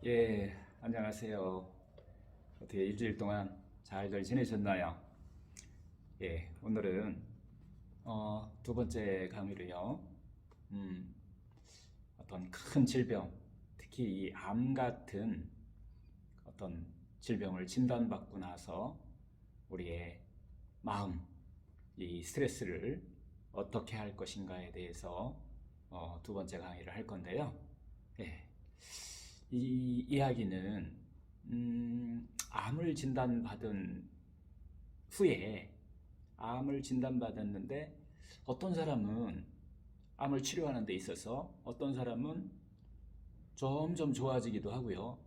예, 안녕하세요. 어떻게 일주일 동안 잘들 지내셨나요? 예, 오늘은 두 번째 강의로요. 음, 어떤 큰 질병, 특히 이 암 같은 어떤 질병을 진단받고 나서 우리의 마음, 이 스트레스를 어떻게 할 것인가에 대해서 두 번째 강의를 할 건데요. 예, 이 이야기는 암을 진단받은 후에 암을 진단받았는데 어떤 사람은 암을 치료하는 데 있어서 어떤 사람은 점점 좋아지기도 하고요.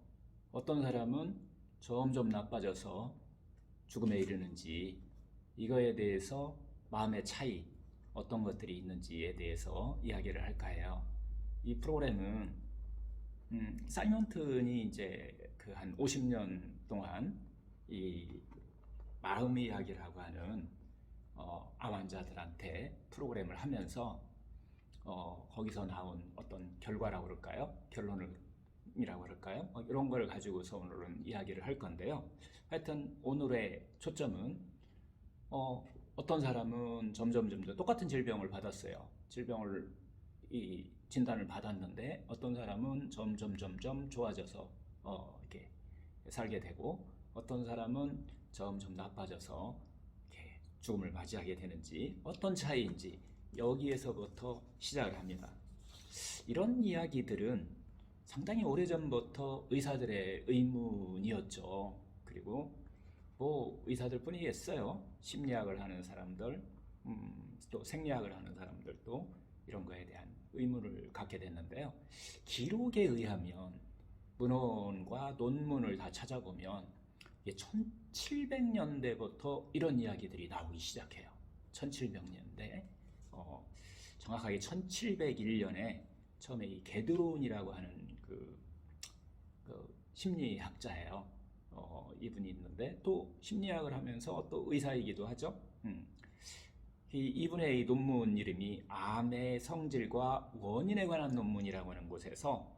어떤 사람은 점점 나빠져서 죽음에 이르는지 이거에 대해서 마음의 차이 어떤 것들이 있는지에 대해서 이야기를 할까 해요. 이 프로그램은 사이먼튼이 이제 그 한 50년 동안 이 마음 이야기라고 하는 암 환자들한테 프로그램을 하면서 거기서 나온 어떤 결과라고 그럴까요? 결론이라고 그럴까요? 이런 걸 가지고서 오늘은 이야기를 할 건데요. 하여튼 오늘의 초점은 어떤 사람은 점점 똑같은 질병을 받았어요. 질병을 이 진단을 받았는데 어떤 사람은 점점 좋아져서 이렇게 살게 되고 어떤 사람은 점점 나빠져서 이렇게 죽음을 맞이하게 되는지 어떤 차이인지 여기에서부터 시작을 합니다. 이런 이야기들은 상당히 오래전부터 의사들의 의문이었죠. 그리고 뭐 의사들 뿐이겠어요. 심리학을 하는 사람들, 또 생리학을 하는 사람들도 이런 거에 대한 의문을 갖게 됐는데요. 기록에 의하면 문헌과 논문을 다 찾아보면 1700년대부터 이런 이야기들이 나오기 시작해요. 1700년대 정확하게 1701년에 처음에 이 게드론이라고 하는 그 심리학자예요. 이분이 있는데 또 심리학을 하면서 또 의사이기도 하죠. 이분의 이 논문 이름이 암의 성질과 원인에 관한 논문이라고 하는 곳에서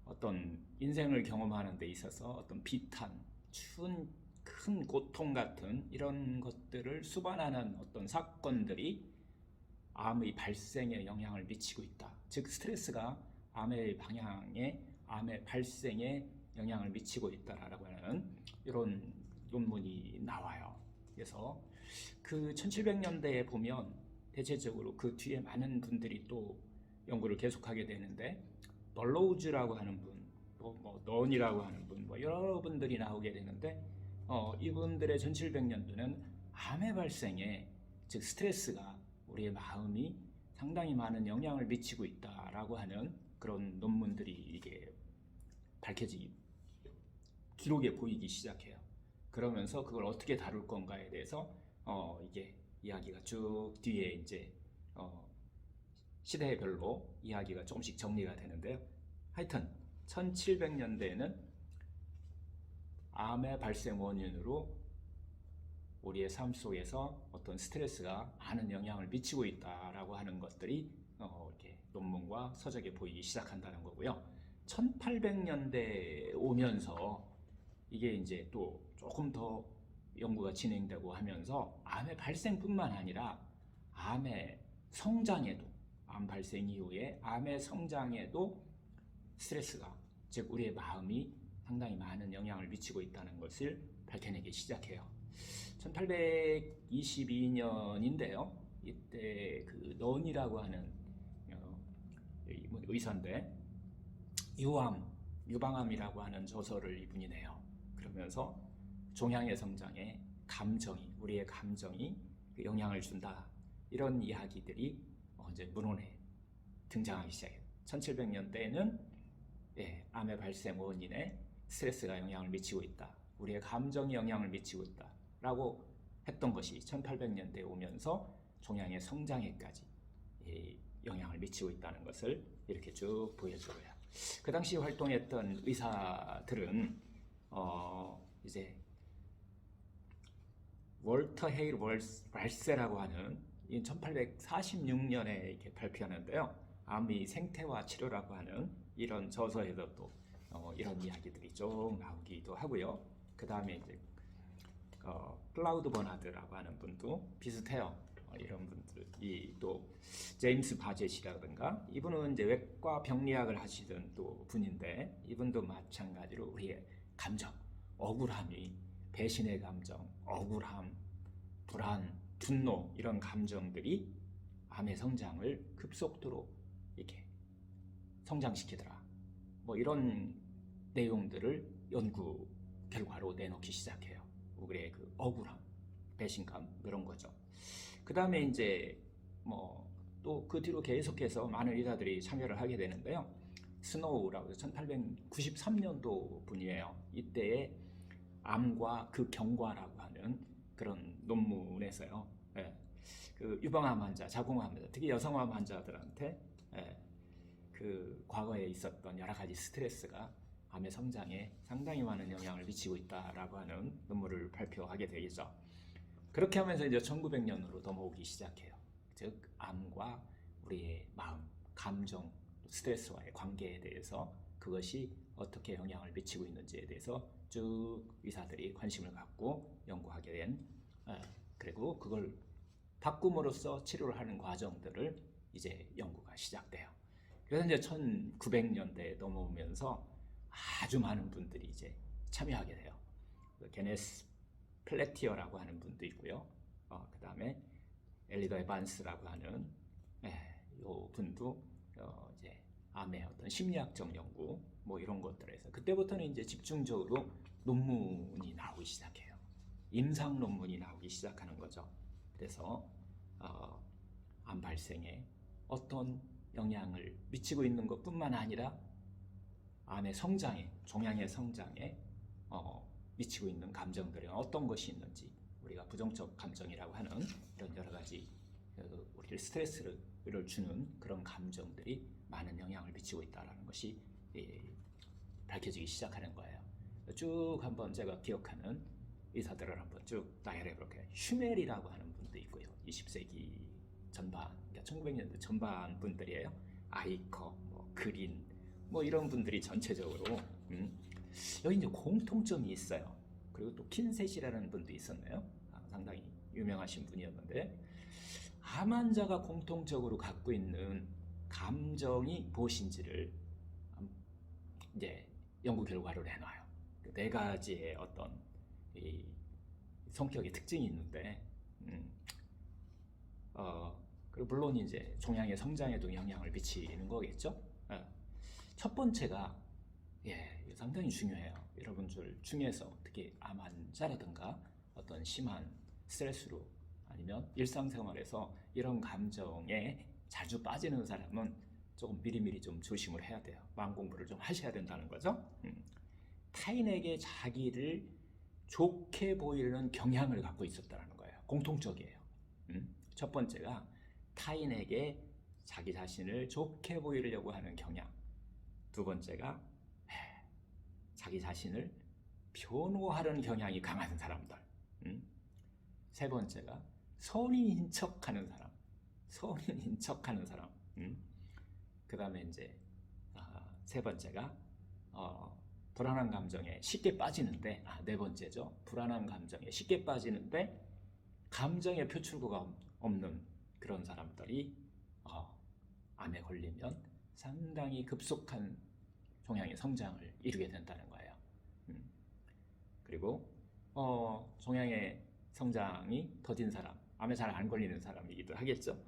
어떤 인생을 경험하는 데 있어서 어떤 비탄, 추운 큰 고통 같은 이런 것들을 수반하는 어떤 사건들이 암의 발생에 영향을 미치고 있다. 즉 스트레스가 암의 방향에 암의 발생에 영향을 미치고 있다라고 하는 이런 논문이 나와요. 그래서 그 1700년대에 보면 대체적으로 그 뒤에 많은 분들이 또 연구를 계속하게 되는데 벌로우즈라고 하는 분, 뭐 넌이라고 하는 분, 뭐 여러 분들이 나오게 되는데 이분들의 1700년도는 암의 발생에 즉 스트레스가 우리의 마음이 상당히 많은 영향을 미치고 있다라고 하는 그런 논문들이 이게 밝혀지기 기록에 보이기 시작해요. 그러면서 그걸 어떻게 다룰 건가에 대해서 이게 이야기가 쭉 뒤에 이제 시대별로 이야기가 조금씩 정리가 되는데요. 하여튼 1700년대에는 암의 발생 원인으로 우리의 삶 속에서 어떤 스트레스가 많은 영향을 미치고 있다라고 하는 것들이 이렇게 논문과 서적에 보이기 시작한다는 거고요. 1800년대 오면서 이게 이제 또 조금 더 연구가 진행되고 하면서 암의 발생뿐만 아니라 암의 성장에도 암 발생 이후에 암의 성장에도 스트레스가 즉 우리의 마음이 상당히 많은 영향을 미치고 있다는 것을 밝혀내기 시작해요. 1822년인데요. 이때 그 넌이라고 하는 의사인데 유방암이라고 하는 저서를 이분이 내요. 그러면서 종양의 성장에 우리의 감정이 영향을 준다. 이런 이야기들이 이제 문헌에 등장하기 시작해요. 1700년대에는 암의 발생 원인에 스트레스가 영향을 미치고 있다. 우리의 감정이 영향을 미치고 있다. 라고 했던 것이 1800년대에 오면서 종양의 성장에까지 영향을 미치고 있다는 것을 이렇게 쭉 보여줘요. 그 당시 활동했던 의사들은 이제 월터 헤일 왈세라고 하는 1846년에 이렇게 발표하는데요. 암의 생태화 치료라고 하는 이런 저서에도 또 이런 이야기들이 쭉 나오기도 하고요. 그 다음에 이제 클라우드 버나드라고 하는 분도 비슷해요. 이런 분들이 또 제임스 바젯이라든가 이분은 이제 외과 병리학을 하시던 또 분인데 이분도 마찬가지로 우리의 감정, 억울함이 배신의 감정, 억울함, 불안, 분노 이런 감정들이 암의 성장을 급속도로 이렇게 성장시키더라. 뭐 이런 내용들을 연구 결과로 내놓기 시작해요. 우리의 그 억울함, 배신감 이런 거죠. 그 다음에 이제 뭐 또 그 뒤로 계속해서 많은 의사들이 참여를 하게 되는데요. 스노우라고 1893년도 분이에요. 이때에 암과 그 경과라고 하는 그런 논문에서요. 예, 그 유방암 환자, 자궁암 환자, 특히 여성암 환자들한테 그 과거에 있었던 여러 가지 스트레스가 암의 성장에 상당히 많은 영향을 미치고 있다라고 하는 논문을 발표하게 되겠죠. 그렇게 하면서 이제 1900년으로 넘어오기 시작해요. 즉 암과 우리의 마음, 감정, 스트레스와의 관계에 대해서 그것이 어떻게 영향을 미치고 있는지에 대해서 쭉 의사들이 관심을 갖고 연구하게 된 그리고 그걸 바꿈으로써 치료를 하는 과정들을 이제 연구가 시작돼요. 그래서 이제 1900년대에 넘어오면서 아주 많은 분들이 이제 참여하게 돼요. 게네스 플래티어라고 하는 분도 있고요. 그 다음에 엘리더 에반스라고 하는 요 분도 이제 암의 어떤 심리학적 연구 뭐 이런 것들에서 그때부터는 이제 집중적으로 논문이 나오기 시작해요. 임상 논문이 나오기 시작하는 거죠. 그래서 암 발생에 어떤 영향을 미치고 있는 것뿐만 아니라 암의 성장에, 종양의 성장에 미치고 있는 감정들이 어떤 것이 있는지 우리가 부정적 감정이라고 하는 이런 여러 가지 우리를 스트레스를 주는 그런 감정들이 많은 영향을 미치고 있다는 것이 밝혀지기 시작하는 거예요. 쭉 한번 제가 기억하는 의사들을 한번 쭉 나열해 볼게요. 슈멜이라고 하는 분도 있고요. 20세기 전반, 그러니까 1900년대 전반 분들이에요. 아이커, 뭐 그린, 뭐 이런 분들이 전체적으로 여기 이제 공통점이 있어요. 그리고 또 킨셋이라는 분도 있었네요. 상당히 유명하신 분이었는데 암 환자가 공통적으로 갖고 있는 감정이 무엇인지를 이제 연구 결과를 내놔요. 네 가지의 어떤 이 성격의 특징이 있는데, 그리고 물론 이제 종양의 성장에도 영향을 미치는 거겠죠. 첫 번째가 상당히 중요해요. 여러분들 중에서 특히 암 환자라든가 어떤 심한 스트레스로 아니면 일상생활에서 이런 감정에 자주 빠지는 사람은 조금 미리미리 좀 조심을 해야 돼요. 마음 공부를 좀 하셔야 된다는 거죠. 타인에게 자기를 좋게 보이는 경향을 갖고 있었다는 거예요. 공통적이에요. 첫 번째가 타인에게 자기 자신을 좋게 보이려고 하는 경향. 두 번째가 자기 자신을 변호하려는 경향이 강한 사람들. 세 번째가 선인인 척하는 사람. 선인인 척하는 사람. 그 다음에 이제 세 번째가 불안한 감정에 쉽게 빠지는데 네 번째죠. 불안한 감정에 쉽게 빠지는데 감정의 표출구가 없는 그런 사람들이 암에 걸리면 상당히 급속한 종양의 성장을 이루게 된다는 거예요. 그리고 종양의 성장이 더딘 사람, 암에 잘 안 걸리는 사람이기도 하겠죠.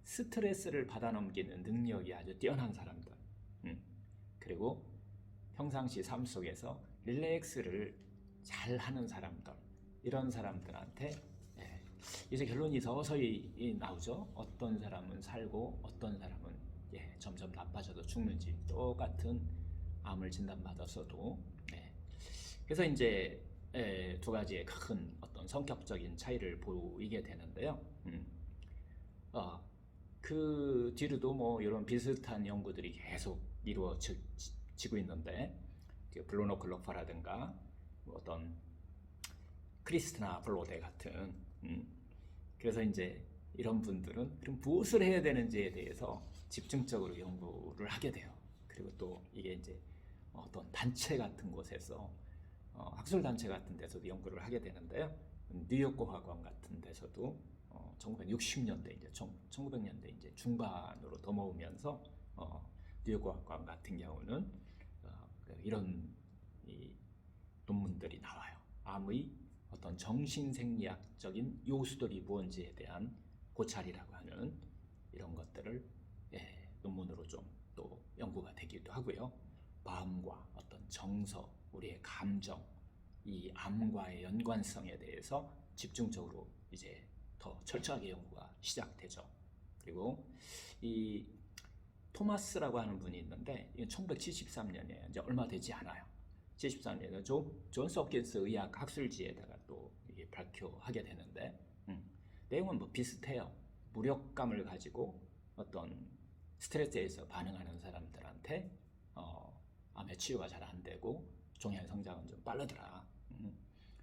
스트레스를 받아넘기는 능력이 아주 뛰어난 사람들. 그리고 평상시 삶 속에서 릴렉스를 잘 하는 사람들. 이런 사람들한테 이제 결론이 서서히 나오죠. 어떤 사람은 살고 어떤 사람은 점점 나빠져도 죽는지 똑같은 암을 진단받았어도 그래서 이제 두 가지의 큰 어떤 성격적인 차이를 보이게 되는데요. 그 뒤로도 뭐 이런 비슷한 연구들이 계속 이루어지고 있는데 블루노 클로퍼라든가 어떤 크리스티나 블로데 같은 그래서 이제 이런 분들은 그럼 무엇을 해야 되는지에 대해서 집중적으로 연구를 하게 돼요. 그리고 또 이게 이제 어떤 단체 같은 곳에서 학술 단체 같은 데서도 연구를 하게 되는데요. 뉴욕공화관 같은 데서도 1960년대 이제 1900년대 이제 중반으로 넘어오면서 뉴욕공화관 같은 경우는 이런 이 논문들이 나와요. 암의 어떤 정신생리학적인 요소들이 무언지에 대한 고찰이라고 하는 이런 것들을 논문으로 좀 또 연구가 되기도 하고요. 마음과 어떤 정서, 우리의 감정, 이 암과의 연관성에 대해서 집중적으로 이제 더 철저하게 연구가 시작되죠. 그리고 이 토마스라고 하는 분이 있는데 이건 1973년에 이제 얼마 되지 않아요. 73년에 존스 홉킨스 의학 학술지에다가 또 이게 발표하게 되는데 내용은 뭐 비슷해요. 무력감을 가지고 어떤 스트레스에서 반응하는 사람들한테 암의 치료가 잘 안 되고 종양 성장은 좀 빠르더라.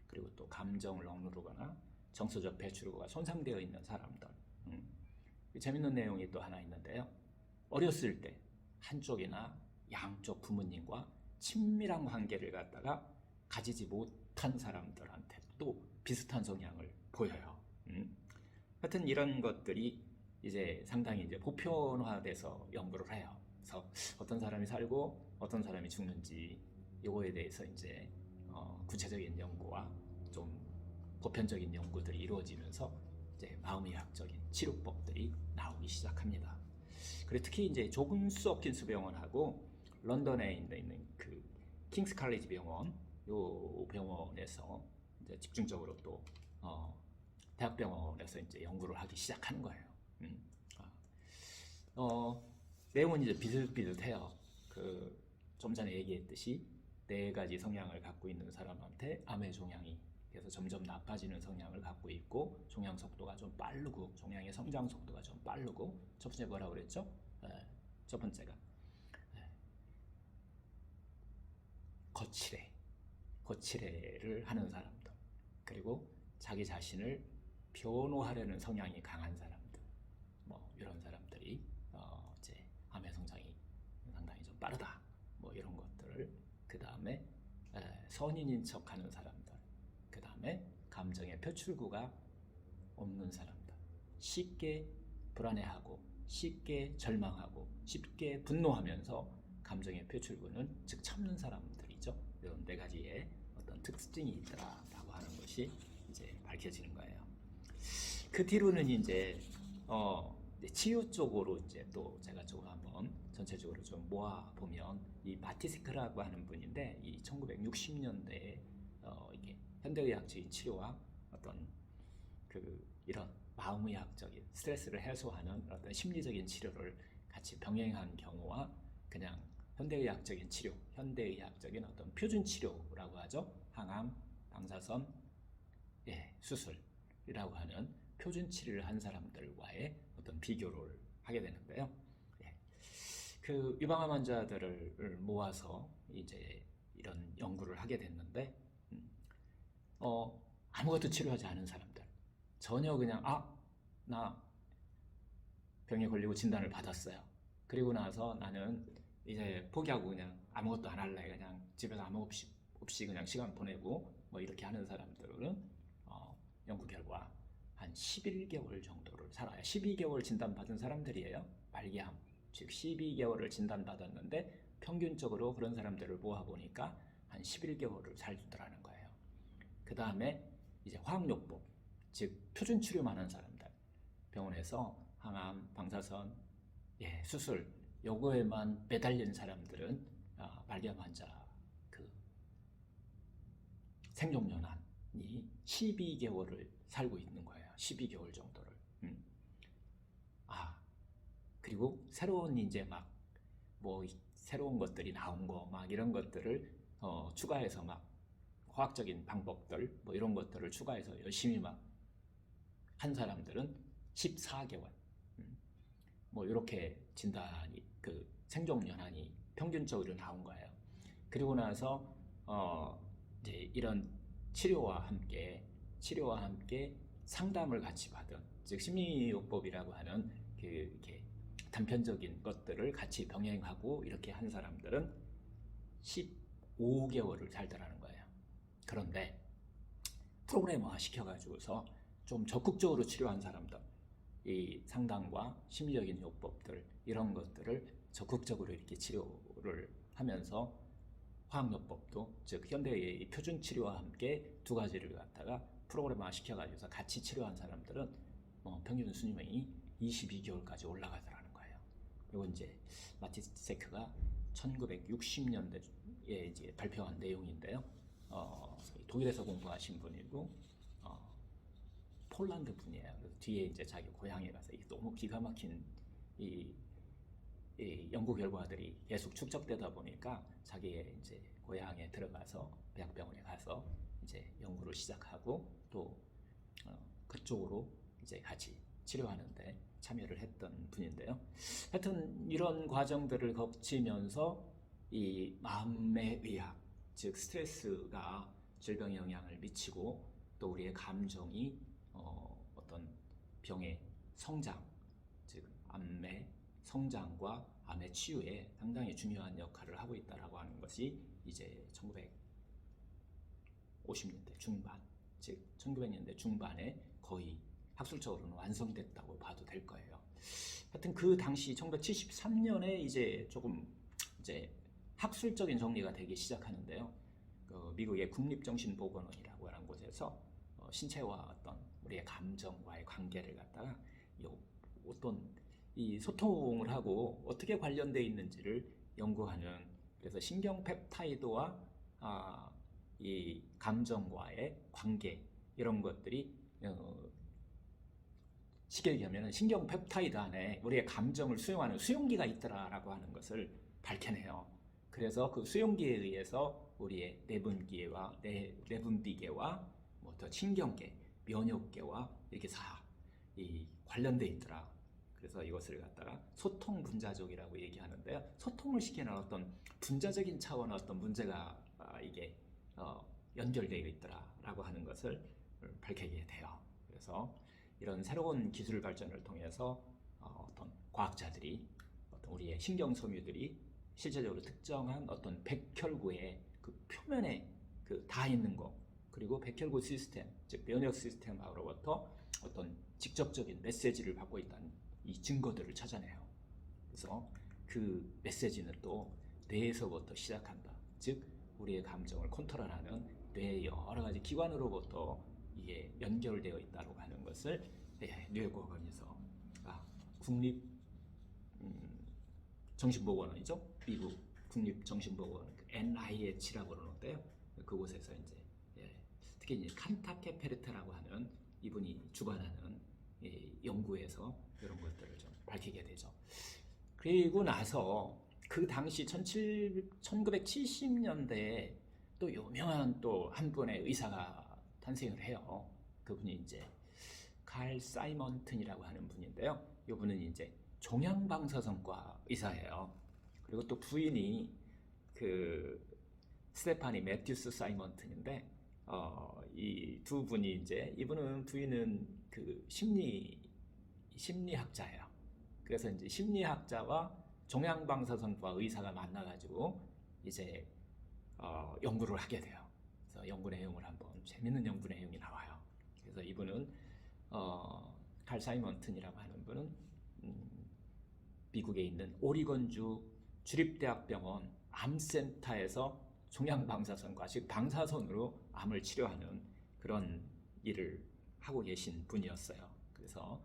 그리고 또 감정을 억누르거나 정서적 배출구가 손상되어 있는 사람들. 재밌는 내용이 또 하나 있는데요. 어렸을 때 한쪽이나 양쪽 부모님과 친밀한 관계를 갖다가 가지지 못한 사람들한테 또 비슷한 성향을 보여요. 하여튼 이런 것들이 이제 상당히 이제 보편화돼서 연구를 해요. 그래서 어떤 사람이 살고 어떤 사람이 죽는지 이거에 대해서 이제 구체적인 연구와 좀 보편적인 연구들이 이루어지면서 이제 마음의학적인 치료법들이 나오기 시작합니다. 그리고 특히 이제 존스 홉킨스 병원하고 런던에 있는 그 킹스 칼리지 병원, 요 병원에서 이제 집중적으로 또 대학병원에서 이제 연구를 하기 시작하는 거예요. 내용은 이제 비슷비슷해요. 좀 전에 얘기했듯이 4가지 성향을 갖고 있는 사람한테 암의 종양이 그래서 점점 나빠지는 성향을 갖고 있고 종양 속도가 좀 빠르고 종양의 성장 속도가 좀 빠르고 첫 번째 뭐라고 그랬죠? 첫 번째가 거칠애를 하는 사람들, 그리고 자기 자신을 변호하려는 성향이 강한 사람들, 뭐 이런 사람들이 이제 암의 성장이 상당히 좀 빠르다, 뭐 이런 것들을, 그 다음에 선인인 척하는 사람들, 그 다음에 감정의 표출구가 없는 사람들, 쉽게 불안해하고 쉽게 절망하고 쉽게 분노하면서 감정의 표출구는 즉 참는 사람들이죠. 이런 4가지의 어떤 특징이 있다라고 하는 것이 이제 밝혀지는 거예요. 그 뒤로는 이제 치유 쪽으로 이제 또 제가 좀 한번 전체적으로 좀 모아 보면 이 마티스크라고 하는 분인데 이 1960년대에 이게 현대의학적인 치료와 어떤 이런 마음의학적인 스트레스를 해소하는 어떤 심리적인 치료를 같이 병행한 경우와 그냥 현대의학적인 치료, 현대의학적인 어떤 표준 치료라고 하죠. 항암, 방사선, 수술이라고 하는 표준 치료를 한 사람들과의 어떤 비교를 하게 되는데요. 그 유방암 환자들을 모아서 이제 이런 연구를 하게 됐는데, 아무것도 치료하지 않은 사람들, 전혀 그냥 나 병에 걸리고 진단을 받았어요. 그리고 나서 나는 이제 포기하고 그냥 아무것도 안 할래, 그냥 집에서 아무 없이 그냥 시간 보내고 뭐 이렇게 하는 사람들은 연구 결과 한 11개월 정도를 살아요. 12개월 진단받은 사람들이에요. 말기암, 즉 12개월을 진단받았는데 평균적으로 그런 사람들을 모아보니까 한 11개월을 살더라는 거예요. 그 다음에 이제 화학요법, 즉 표준 치료만 한 사람들, 병원에서 항암, 방사선, 수술 요거에만 매달린 사람들은 말기암 환자 생존연한이 12개월을 살고 있는 거예요. 12개월 정도를. 그리고 새로운 이제 막 뭐 새로운 것들이 나온 거 막 이런 것들을 추가해서 막 화학적인 방법들 뭐 이런 것들을 추가해서 열심히 막 한 사람들은 14개월. 뭐 이렇게 진단이 생존 연한이 평균적으로 나온 거예요. 그리고 나서 이제 이런 치료와 함께 상담을 같이 받은, 즉 심리요법이라고 하는 이렇게 단편적인 것들을 같이 병행하고 이렇게 한 사람들은 15개월을 살더라는 거예요. 그런데 프로그래머화 시켜가지고서 좀 적극적으로 치료한 사람들, 이 상담과 심리적인 요법들 이런 것들을 적극적으로 이렇게 치료를 하면서 화학요법도 즉 현대의 표준 치료와 함께 두 가지를 갖다가 프로그래머화 시켜가지고서 같이 치료한 사람들은 평균 수명이 22개월까지 올라가더라는 거예요. 이거 이제 마티세크가 1960년대에 이제 발표한 내용인데요. 독일에서 공부하신 분이고 폴란드 분이에요. 그래서 뒤에 이제 자기 고향에 가서 너무 기가 막힌 이 연구 결과들이 계속 축적되다 보니까 자기의 이제 고향에 들어가서 대학병원에 가서 이제 연구를 시작하고 또 그쪽으로 이제 같이 치료하는데 참여를 했던 분인데요. 하여튼 이런 과정들을 거치면서 이 마음의 의학, 즉 스트레스가 질병에 영향을 미치고 또 우리의 감정이 어떤 병의 성장, 즉 암의 성장과 암의 치유에 상당히 중요한 역할을 하고 있다라고 하는 것이 이제 1950년대 중반, 즉 1900년대 중반에 거의 학술적으로는 완성됐다고 봐도 될 거예요. 하여튼 그 당시 1973년에 이제 조금 이제 학술적인 정리가 되기 시작하는데요. 미국의 국립정신보건원이라고 하는 곳에서 신체와 어떤 우리의 감정과의 관계를 갖다가 어떤 이 소통을 하고 어떻게 관련되어 있는지를 연구하는, 그래서 신경 펩타이드와 이 감정과의 관계 이런 것들이 쉽게 얘기하면 신경 펩타이드 안에 우리의 감정을 수용하는 수용기가 있더라라고 하는 것을 밝혀내요. 그래서 그 수용기에 의해서 우리의 내분비계와 더 신경계, 면역계와 이렇게 다 관련돼 있더라. 그래서 이것을 갖다가 소통 분자적이라고 얘기하는데요. 소통을 시키는 어떤 분자적인 차원의 어떤 문제가 이게 연결되어 있더라라고 하는 것을 밝히게 돼요. 그래서 이런 새로운 기술 발전을 통해서 어떤 과학자들이 어떤 우리의 신경섬유들이 실제적으로 특정한 어떤 백혈구의 그 표면에 다 있는 거, 그리고 백혈구 시스템, 즉 면역 시스템으로부터 어떤 직접적인 메시지를 받고 있다는 이 증거들을 찾아내요. 그래서 그 메시지는 또 뇌에서부터 시작한다. 즉 우리의 감정을 컨트롤하는 뇌의 여러 가지 기관으로부터 이게 연결되어 있다고 하는 것을 뇌과학원에서 국립 정신보건원이죠. 미국 국립정신보건원 NIH라고 그러는데요. 그곳에서 이제 특히 이제 칸타케 페르테라고 하는 이분이 주관하는 연구에서 이런 것들을 좀 밝히게 되죠. 그리고 나서 그 당시 1970년대에 또 유명한 또 한 분의 의사가 탄생을 해요. 그분이 이제 칼 사이먼튼이라고 하는 분인데요. 이분은 이제 종양방사선과 의사예요. 그리고 또 부인이 그 스테파니 매튜스 사이먼튼인데 이 두 분이 이제 이분은 부인은 그 심리학자예요. 그래서 이제 심리학자와 종양방사선과 의사가 만나가지고 이제 연구를 하게 돼요. 그래서 연구 내용을 한번 재밌는 연구 내용이 나와요. 그래서 이분은 칼 사이먼튼이라고 하는 분은 미국에 있는 오리건주 주립대학병원 암센터에서 종양방사선과 즉 방사선으로 암을 치료하는 그런 일을 하고 계신 분이었어요. 그래서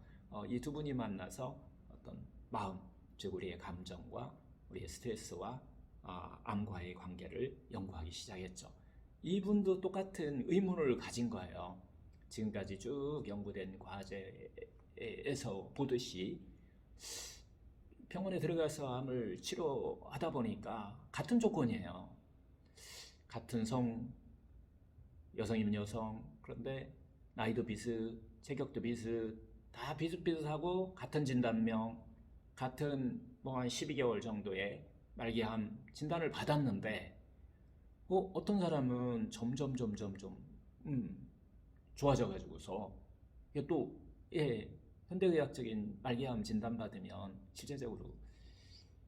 이 두 분이 만나서 어떤 마음, 즉 우리의 감정과 우리의 스트레스와 암과의 관계를 연구하기 시작했죠. 이분도 똑같은 의문을 가진 거예요. 지금까지 쭉 연구된 과제에서 보듯이 병원에 들어가서 암을 치료하다 보니까 같은 조건이에요. 같은 성, 여성이면 여성, 그런데 나이도 비슷, 체격도 비슷, 다 비슷비슷하고 같은 진단명, 같은 뭐 한 12개월 정도의 말기암 진단을 받았는데 어떤 사람은 점점 좋아져 가지고서 또 현대의학적인 말기암 진단 받으면 실제적으로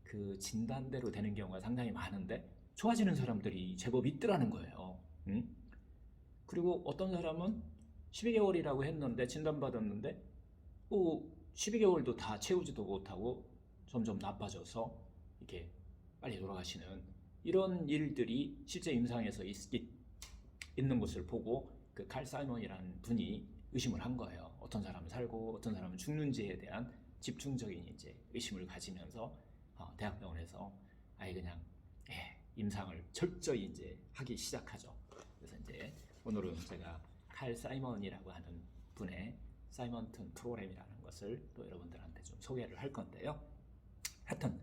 그 진단대로 되는 경우가 상당히 많은데 좋아지는 사람들이 제법 있더라는 거예요. 응? 그리고 어떤 사람은 12개월이라고 했는데 진단받았는데 12개월도 다 채우지도 못하고 점점 나빠져서 이렇게 빨리 돌아가시는 이런 일들이 실제 임상에서 있는 것을 보고 그 칼 사이먼이라는 분이 의심을 한 거예요. 어떤 사람은 살고 어떤 사람은 죽는지에 대한 집중적인 이제 의심을 가지면서 대학병원에서 아예 그냥 임상을 철저히 이제 하기 시작하죠. 그래서 이제 오늘은 제가 칼 사이먼이라고 하는 분의 사이먼튼 프로그램이라는 것을 또 여러분들한테 좀 소개를 할 건데요. 하여튼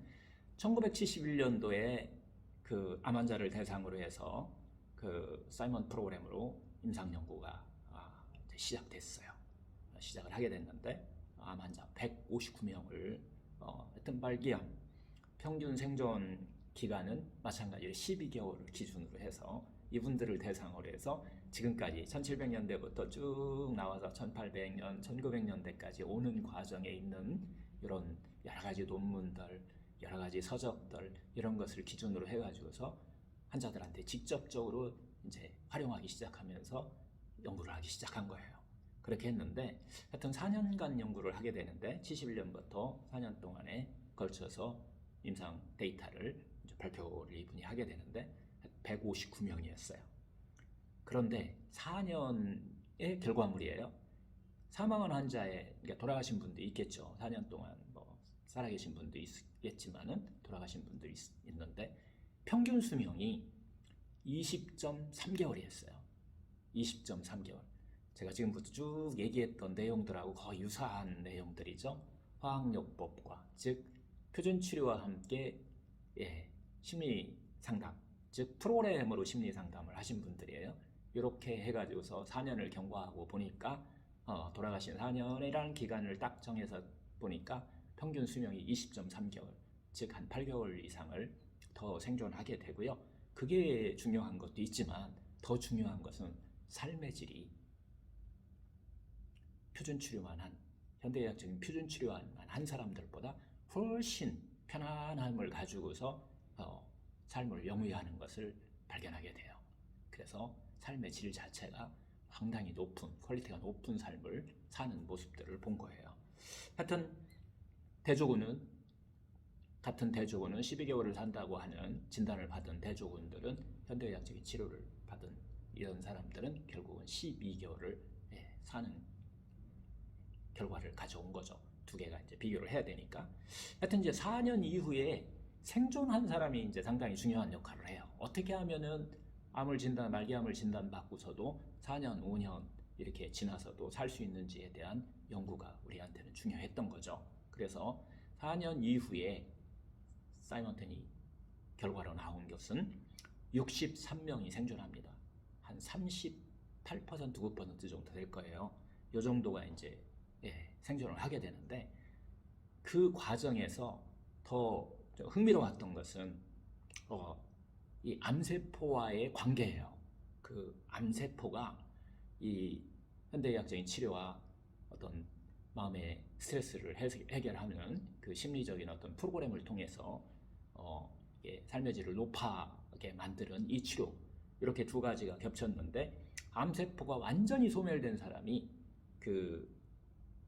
1971년도에 그 암 환자를 대상으로 해서 그 사이먼 프로그램으로 임상 연구가 시작됐어요. 시작을 하게 됐는데 암 환자 159명을 하여튼 말기암 평균 생존 기간은 마찬가지로 12개월을 기준으로 해서 이분들을 대상으로 해서 지금까지 1700년대부터 쭉 나와서 1800년, 1900년대까지 오는 과정에 있는 이런 여러 가지 논문들, 여러 가지 서적들 이런 것을 기준으로 해가지고서 환자들한테 직접적으로 이제 활용하기 시작하면서 연구를 하기 시작한 거예요. 그렇게 했는데 하여튼 4년간 연구를 하게 되는데 71년부터 4년 동안에 걸쳐서 임상 데이터를 이제 발표를 이분이 하게 되는데 159명이었어요. 그런데 4년의 결과물이에요. 사망한 환자에 그러니까 돌아가신 분도 있겠죠. 4년 동안 뭐 살아계신 분도 있겠지만은 돌아가신 분도 있는데 평균 수명이 20.3개월이었어요. 20.3개월. 제가 지금부터 쭉 얘기했던 내용들하고 거의 유사한 내용들이죠. 화학요법과 즉 표준치료와 함께 심리 상담, 즉 프로그램으로 심리 상담을 하신 분들이에요. 이렇게 해가지고서 4년을 경과하고 보니까 돌아가신 4년이라는 기간을 딱 정해서 보니까 평균 수명이 20.3개월, 즉 한 8개월 이상을 더 생존하게 되고요. 그게 중요한 것도 있지만 더 중요한 것은 삶의 질이 표준치료만 한 현대의학적인 표준치료만 한 사람들보다 훨씬 편안함을 가지고서 삶을 영위하는 것을 발견하게 돼요. 그래서 삶의 질 자체가 상당히 높은 퀄리티가 높은 삶을 사는 모습들을 본 거예요. 하여튼 같은 대조군은 12개월을 산다고 하는 진단을 받은 대조군들은 현대의학적인 치료를 받은 이런 사람들은 결국은 12개월을 사는 결과를 가져온 거죠. 두 개가 이제 비교를 해야 되니까. 하여튼 이제 4년 이후에 생존한 사람이 이제 상당히 중요한 역할을 해요. 어떻게 하면은 말기암을 진단받고서도 4년, 5년 이렇게 지나서도 살 수 있는지에 대한 연구가 우리한테는 중요했던 거죠. 그래서 4년 이후에 사이먼튼이 결과로 나온 것은 63명이 생존합니다. 한 38%, 9% 정도 될 거예요. 이 정도가 이제 생존을 하게 되는데 그 과정에서 더 흥미로웠던 것은 이 암세포와의 관계예요. 그 암세포가 이 현대의학적인 치료와 어떤 마음의 스트레스를 해결하는 그 심리적인 어떤 프로그램을 통해서 삶의 질을 높게 만드는 이 치료 이렇게 두 가지가 겹쳤는데 암세포가 완전히 소멸된 사람이 그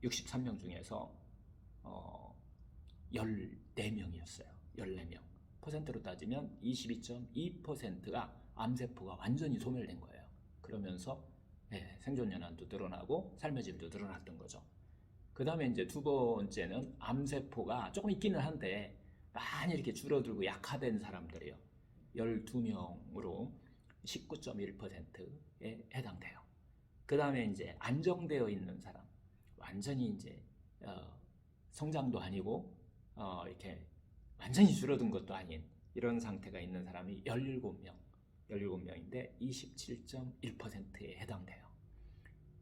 63명 중에서 14명이었어요. 14명. 퍼센트로 따지면 22.2%가 암세포가 완전히 소멸된 거예요. 그러면서 생존 연한도 늘어나고 삶의 질도 늘어났던 거죠. 그 다음에 이제 두 번째는 암세포가 조금 있기는 한데 많이 이렇게 줄어들고 약화된 사람들이에요. 12명으로 19.1%에 해당돼요. 그 다음에 이제 안정되어 있는 사람, 완전히 이제 성장도 아니고 이렇게 완전히 줄어든 것도 아닌 이런 상태가 있는 사람이 17명인데 27.1%에 해당돼요.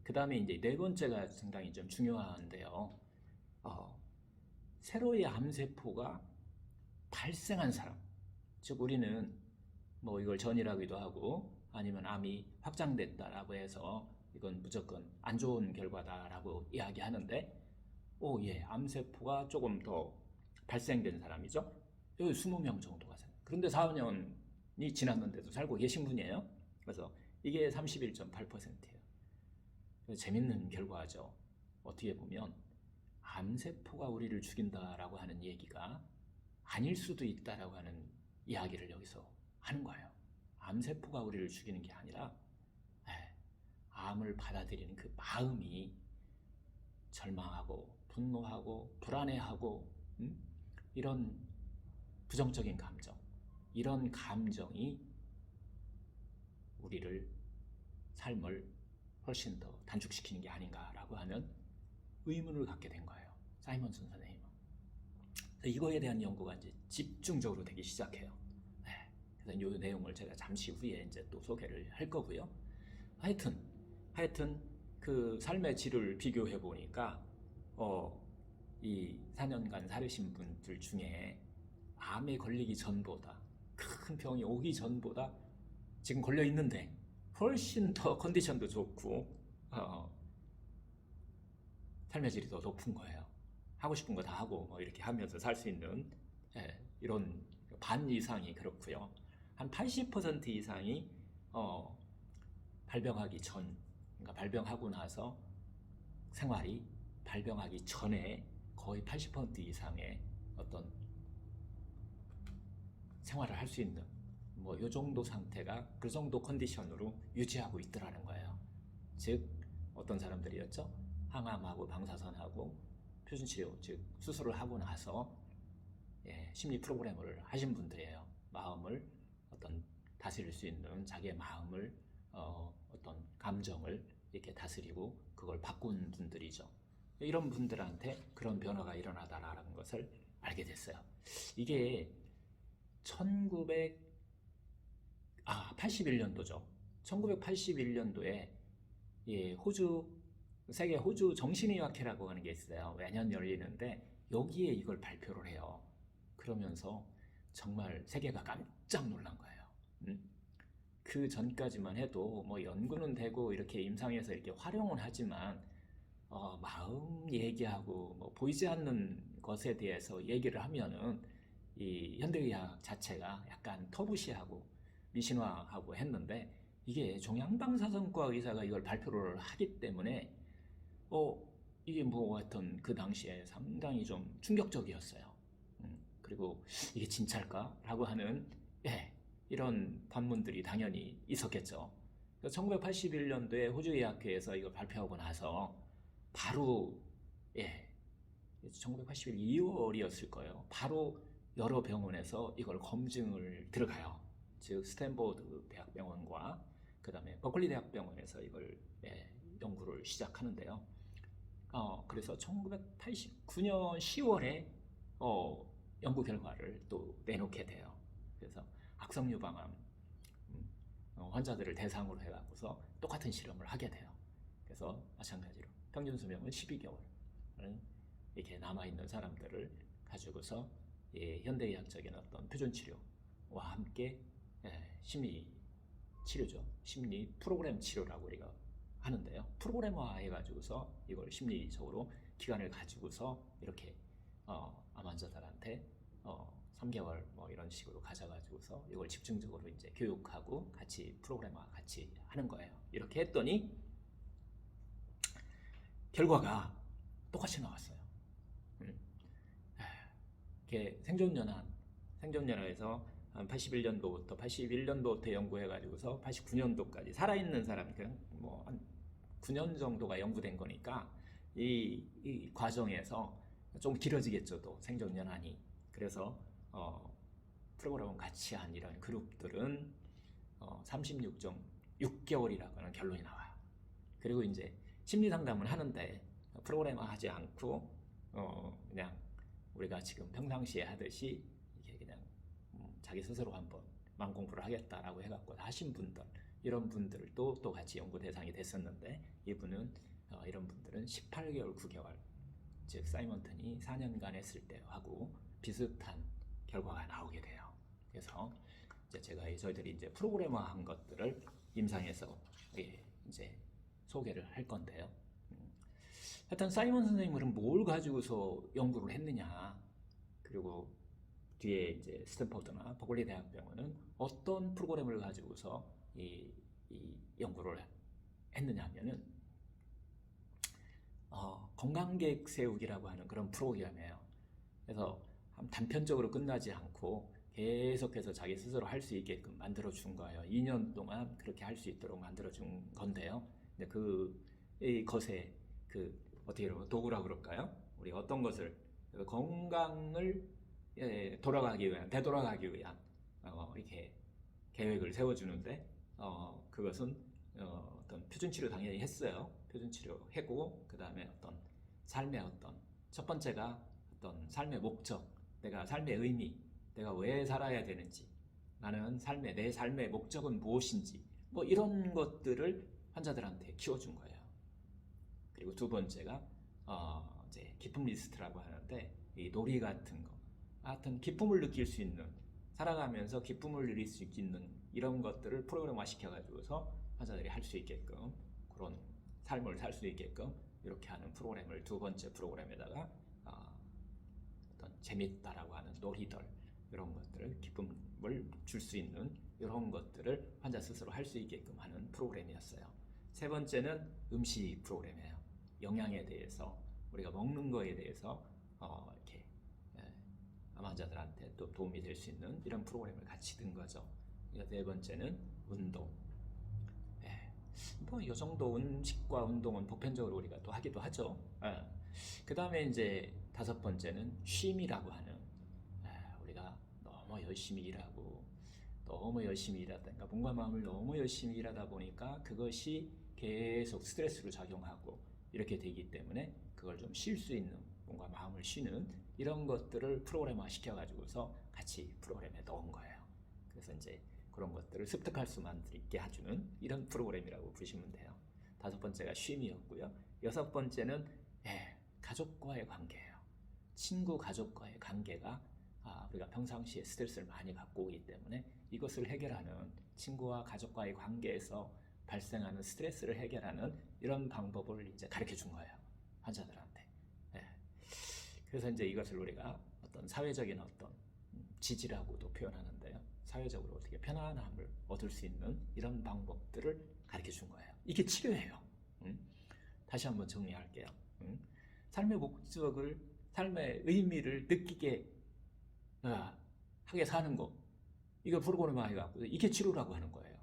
그 다음에 이제 네 번째가 상당히 좀 중요한데요. 새로의 암세포가 발생한 사람, 즉 우리는 뭐 이걸 전이라기도 하고 아니면 암이 확장됐다라고 해서 이건 무조건 안 좋은 결과다라고 이야기하는데 암세포가 조금 더 발생된 사람이죠. 여기 20명 정도가 생겨요. 그런데 4년 지났는데도 살고 계신 분이에요. 그래서 이게 31.8%예요. 재밌는 결과죠. 어떻게 보면 암세포가 우리를 죽인다라고 하는 얘기가 아닐 수도 있다라고 하는 이야기를 여기서 하는 거예요. 암세포가 우리를 죽이는 게 아니라 암을 받아들이는 그 마음이 절망하고 분노하고 불안해하고 이런 부정적인 감정, 이런 감정이 우리를 삶을 훨씬 더 단축시키는 게 아닌가라고 하는 의문을 갖게 된 거예요. 사이먼슨 선생님은. 이거에 대한 연구가 이제 집중적으로 되기 시작해요. 그래서 이 내용을 제가 잠시 후에 이제 또 소개를 할 거고요. 하여튼 그 삶의 질을 비교해 보니까 이 4년간 살으신 분들 중에 암에 걸리기 전보다, 큰 병이 오기 전보다 지금 걸려 있는데 훨씬 더 컨디션도 좋고 삶의 질이 더 높은 거예요. 하고 싶은 거 다 하고 뭐 이렇게 하면서 살 수 있는 이런 반 이상이 그렇고요. 한 80% 이상이 발병하기 전, 그러니까 발병하고 나서 생활이 발병하기 전에 거의 80% 이상의 어떤 생활을 할 수 있는 뭐 이 정도 상태가 그 정도 컨디션으로 유지하고 있더라는 거예요. 즉 어떤 사람들이었죠? 항암하고 방사선하고 표준치료, 즉 수술을 하고 나서 심리 프로그램을 하신 분들이에요. 마음을 어떤 다스릴 수 있는 자기의 마음을 어떤 감정을 이렇게 다스리고 그걸 바꾼 분들이죠. 이런 분들한테 그런 변화가 일어나다라는 것을 알게 됐어요. 이게 1981년도죠. 1981년도에 세계 호주 정신의학회라고 하는 게 있어요. 매년 열리는데 여기에 이걸 발표를 해요. 그러면서 정말 세계가 깜짝 놀란 거예요. 그 전까지만 해도 뭐 연구는 되고 이렇게 임상에서 이렇게 활용은 하지만 마음 얘기하고 뭐 보이지 않는 것에 대해서 얘기를 하면은 이 현대의학 자체가 약간 터부시하고 미신화하고 했는데 이게 종양방사선과 의사가 이걸 발표를 하기 때문에 이게 뭐 하여튼 그 당시에 상당히 좀 충격적이었어요. 그리고 이게 진짜일까? 라고 하는 이런 반문들이 당연히 있었겠죠. 1981년도에 호주의학회에서 이걸 발표하고 나서 바로 1981년 2월이었을 거예요. 바로 여러 병원에서 이걸 검증을 들어가요. 즉 스탠포드 대학병원과 그 다음에 버클리 대학병원에서 이걸 연구를 시작하는데요. 그래서 1989년 10월에 연구 결과를 또 내놓게 돼요. 그래서 악성 유방암 환자들을 대상으로 해갖고서 똑같은 실험을 하게 돼요. 그래서 마찬가지로 평균 수명은 12개월 이렇게 남아있는 사람들을 가지고서 현대의학적인 어떤 표준치료와 함께 심리 치료죠. 심리 프로그램 치료라고 우리가 하는데요. 프로그램화 해가지고서 이걸 심리적으로 기간을 가지고서 이렇게 암 환자들한테 3개월 뭐 이런 식으로 가져가지고서 이걸 집중적으로 이제 교육하고 같이 프로그램화 같이 하는 거예요. 이렇게 했더니 결과가 똑같이 나왔어요. 생존연화에서 81년도부터 연구해가지고서 89년도까지 살아있는 사람, 뭐 한 9년 정도가 연구된 거니까 이 과정에서 좀 길어지겠죠, 또 생존연한이. 그래서 프로그램을 같이 한 이런 그룹들은 36.6개월이라고 하는 결론이 나와요. 그리고 이제 심리 상담을 하는데 프로그램화 하지 않고 그냥 우리가 지금 평상시에 하듯이 이게 그냥 자기 스스로 한번 마음 공부를 하겠다라고 해갖고 하신 분들, 이런 분들도 또 같이 연구 대상이 됐었는데 이런 분들은 18개월, 9개월, 즉 사이먼튼이 4년간 했을 때하고 비슷한 결과가 나오게 돼요. 그래서 이제 저희들이 이제 프로그램화한 것들을 임상에서 이제 소개를 할 건데요. 하여튼 사이먼 선생님은 뭘 가지고서 연구를 했느냐, 그리고 뒤에 이제 스탠포드나 버클리 대학병원은 어떤 프로그램을 가지고서 이 연구를 했느냐 하면은 건강계획 세우기라고 하는 그런 프로그램이에요. 그래서 단편적으로 끝나지 않고 계속해서 자기 스스로 할 수 있게끔 만들어 준 거예요. 2년 동안 그렇게 할 수 있도록 만들어 준 건데요. 근데 이 것의 어떻게 도구라고 그럴까요? 우리 어떤 것을 건강을 되돌아가기 위한 이렇게 계획을 세워주는데 그것은 어떤 표준치료 당연히 했어요. 표준치료 했고 그 다음에 어떤 삶의 첫 번째가 어떤 삶의 목적, 내가 삶의 의미, 내가 왜 살아야 되는지, 내 삶의 목적은 무엇인지, 뭐 이런 것들을 환자들한테 키워준 거예요. 그리고 두 번째가 이제 기쁨 리스트라고 하는데 이 놀이 같은 거, 하여튼 기쁨을 느낄 수 있는, 살아가면서 기쁨을 누릴 수 있는 이런 것들을 프로그램화 시켜가지고서 환자들이 할 수 있게끔 그런 삶을 살 수 있게끔 이렇게 하는 프로그램을 두 번째 프로그램에다가 어떤 재밌다라고 하는 놀이들 이런 것들을 기쁨을 줄 수 있는 이런 것들을 환자 스스로 할 수 있게끔 하는 프로그램이었어요. 세 번째는 음식 프로그램이에요. 영양에 대해서 우리가 먹는 거에 대해서 이렇게 암 환자들한테 또 도움이 될 수 있는 이런 프로그램을 같이 든 거죠. 네 번째는 운동. 뭐 이 정도 음식과 운동은 보편적으로 우리가 또 하기도 하죠. 그 다음에 이제 다섯 번째는 쉼이라고 하는 우리가 너무 열심히 일하고 너무 열심히 일하다가 몸과 마음을 너무 열심히 일하다 보니까 그것이 계속 스트레스로 작용하고 이렇게 되기 때문에 그걸 좀 쉴 수 있는, 몸과 마음을 쉬는 이런 것들을 프로그램화 시켜가지고서 같이 프로그램에 넣은 거예요. 그래서 이제 그런 것들을 습득할 수만 있게 해주는 이런 프로그램이라고 보시면 돼요. 다섯 번째가 쉼이었고요. 여섯 번째는 가족과의 관계예요. 친구, 가족과의 관계가 우리가 평상시에 스트레스를 많이 갖고 오기 때문에 이것을 해결하는, 친구와 가족과의 관계에서 발생하는 스트레스를 해결하는 이런 방법을 이제 가르쳐 준 거예요. 환자들한테. 그래서 이제 이것을 우리가 어떤 사회적인 어떤 지지라고도 표현하는데요. 사회적으로 어떻게 편안함을 얻을 수 있는 이런 방법들을 가르쳐 준 거예요. 이게 치료예요. 다시 한번 정리할게요. 삶의 목적을, 삶의 의미를 느끼게 하게 사는 거, 이거 프로그램화 해갖고 이게 치료라고 하는 거예요.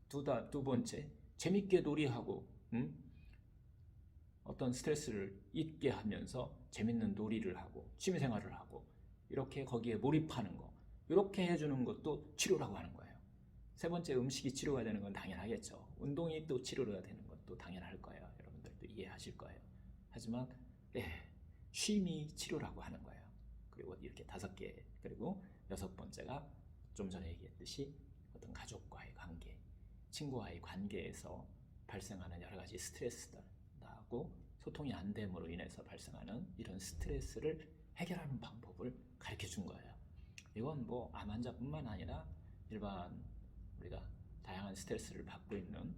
두 번째, 재밌게 놀이하고 어떤 스트레스를 잊게 하면서 재밌는 놀이를 하고 취미생활을 하고 이렇게 거기에 몰입하는 거, 이렇게 해주는 것도 치료라고 하는 거예요. 세 번째, 음식이 치료가 되는 건 당연하겠죠. 운동이 또 치료가 되는 것도 당연할 거예요. 여러분들도 이해하실 거예요. 하지만 쉼이 치료라고 하는 거예요. 그리고 이렇게 5개, 그리고 여섯 번째가 좀 전에 얘기했듯이 어떤 가족과의 관계, 친구와의 관계에서 발생하는 여러 가지 스트레스들, 나하고 소통이 안 됨으로 인해서 발생하는 이런 스트레스를 해결하는 방법을 가르쳐 준 거예요. 이건 뭐 암 환자뿐만 아니라 일반 우리가 다양한 스트레스를 받고 있는,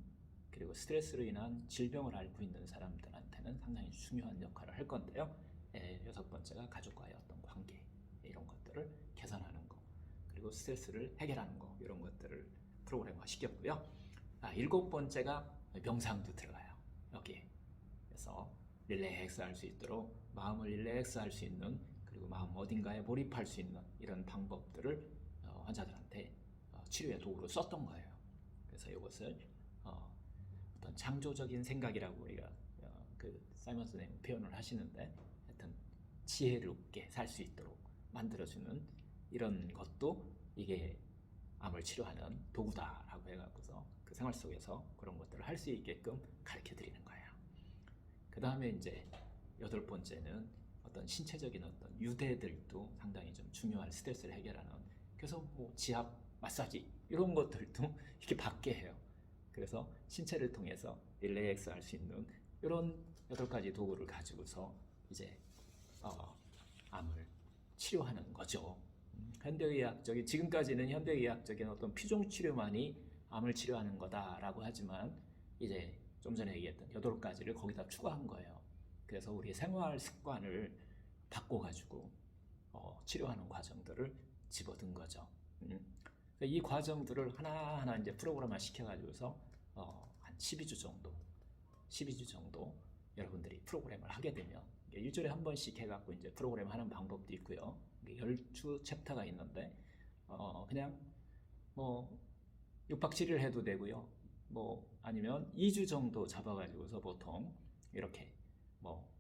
그리고 스트레스로 인한 질병을 앓고 있는 사람들한테는 상당히 중요한 역할을 할 건데요. 여섯 번째가 가족과의 어떤 관계, 이런 것들을 개선하는 거, 그리고 스트레스를 해결하는 거, 이런 것들을 프로그램화 시켰고요. 일곱 번째가 명상도 들어가요. 여기에. 그래서 릴렉스 할 수 있도록 마음을 릴렉스 할 수 있는, 그리고 마음 어딘가에 몰입할 수 있는 이런 방법들을 환자들한테 치료의 도구로 썼던 거예요. 그래서 이것을 어떤 창조적인 생각이라고 우리가 사이먼 선생님 표현을 하시는데, 하여튼 지혜롭게 살 수 있도록 만들어주는 이런 것도 이게 암을 치료하는 도구다라고 해갖고서 그 생활 속에서 그런 것들을 할 수 있게끔 가르쳐 드리는 거예요. 그 다음에 이제 여덟 번째는 어떤 신체적인 어떤 유대들도 상당히 좀 중요한 스트레스를 해결하는, 그래서 뭐 지압, 마사지 이런 것들도 이렇게 받게 해요. 그래서 신체를 통해서 릴렉스 할 수 있는 이런 8가지 도구를 가지고서 이제 암을 치료하는 거죠. 현대의학적인, 지금까지는 현대의학적인 어떤 피종 치료만이 암을 치료하는 거다라고 하지만 이제 좀 전에 얘기했던 8가지를 거기다 추가한 거예요. 그래서 우리 생활 습관을 바꿔가지고 치료하는 과정들을 집어든 거죠. 이 과정들을 하나하나 이제 프로그램화 시켜가지고서 한 12주 정도 여러분들이 프로그램을 하게 되면 일주일에 한 번씩 해갖고 이제 프로그램 하는 방법도 있고요. 10주 챕터가 있는데 그냥 뭐 6박 7일 해도 되고요. 뭐 아니면 2주 정도 잡아가지고서 보통 이렇게 뭐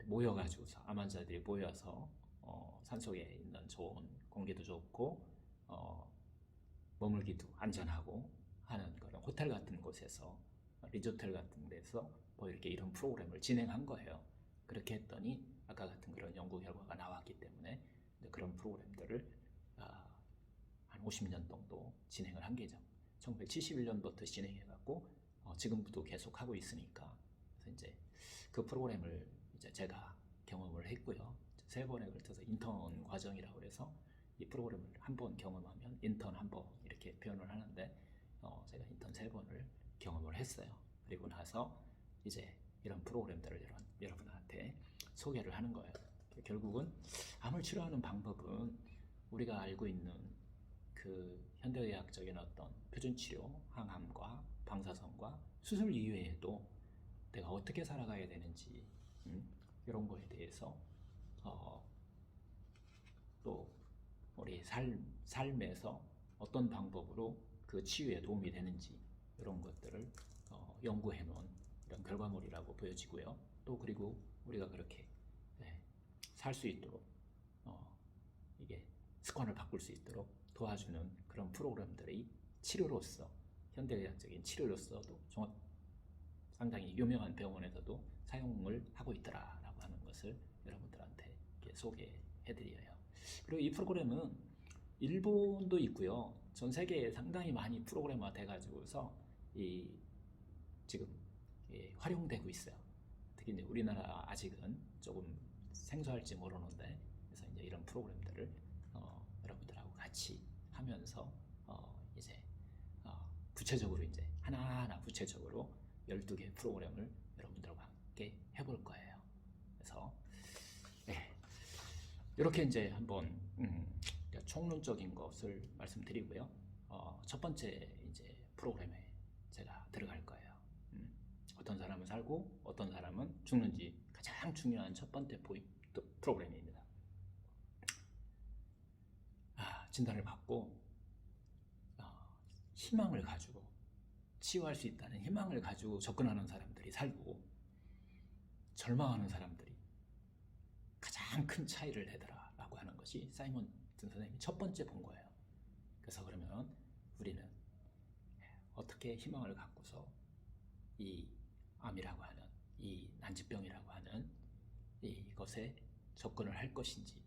모여가지고서 암환자들이 모여서 산속에 있는 좋은 공기도 좋고 머물기도 안전하고 하는 그런 호텔 같은 곳에서 리조텔 같은 데서 뭐 이렇게 이런 프로그램을 진행한 거예요. 그렇게 했더니 아까 같은 그런 연구 결과가 나왔기 때문에 그런 프로그램들을 한 50년 정도 진행을 한 게죠. 1971년부터 진행해갖고 지금도 계속 하고 있으니까 그래서 이제 그 프로그램을 이제 제가 경험을 했고요. 3번에 걸쳐서 인턴 과정이라고 해서 이 프로그램을 한 번 경험하면 인턴 한 번 이렇게 표현을 하는데 제가 인턴 3번을 경험을 했어요. 그리고 나서 이제 이런 프로그램들을 여러분한테 소개를 하는 거예요. 결국은 암을 치료하는 방법은 우리가 알고 있는 그 현대의학적인 어떤 표준치료, 항암과 방사선과 수술 이외에도 내가 어떻게 살아가야 되는지 이런 거에 대해서 또 우리 삶에서 어떤 방법으로 그 치유에 도움이 되는지 이런 것들을 연구해 놓은 이런 결과물이라고 보여지고요. 또 그리고 우리가 그렇게 살 수 있도록 이게 습관을 바꿀 수 있도록 도와주는 그런 프로그램들이 치료로서 현대의학적인 치료로서도 상당히 유명한 병원에서도 사용을 하고 있더라라고 하는 것을 여러분들한테 이렇게 소개해드려요. 그리고 이 프로그램은 일본도 있고요. 전 세계에 상당히 많이 프로그램화 돼가지고서 지금 활용되고 있어요. 특히 이제 우리나라 아직은 조금 생소할지 모르는데 그래서 이제 이런 프로그램들을 여러분들하고 같이 하면서 이제 구체적으로 이제 하나하나 구체적으로 12개 프로그램을 여러분들과 함께 해볼 거예요. 그래서 이렇게 이제 한번 총론적인 것을 말씀드리고요. 첫 번째 이제 프로그램에 제가 들어갈 거예요. 어떤 사람은 살고 어떤 사람은 죽는지 가장 중요한 첫 번째 프로그램입니다. 진단을 받고 희망을 가지고 치유할 수 있다는 희망을 가지고 접근하는 사람들이 살고 절망하는 사람들이 가장 큰 차이를 내더라라고 하는 것이 사이먼슨 선생님이 첫 번째 본 거예요. 그래서 그러면 우리는 어떻게 희망을 갖고서 이 암이라고 하는 이 난치병이라고 하는 이것에 접근을 할 것인지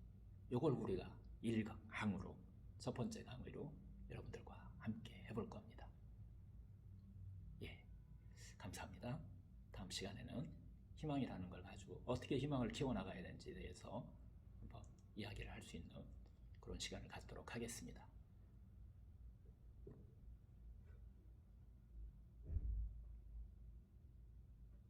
이걸 우리가 1강으로 첫 번째 강의로 여러분들과 함께 해볼 겁니다. 감사합니다. 다음 시간에는 희망이라는 걸 가지고 어떻게 희망을 키워나가야 되는지에 대해서 한번 이야기를 할 수 있는 그런 시간을 갖도록 하겠습니다.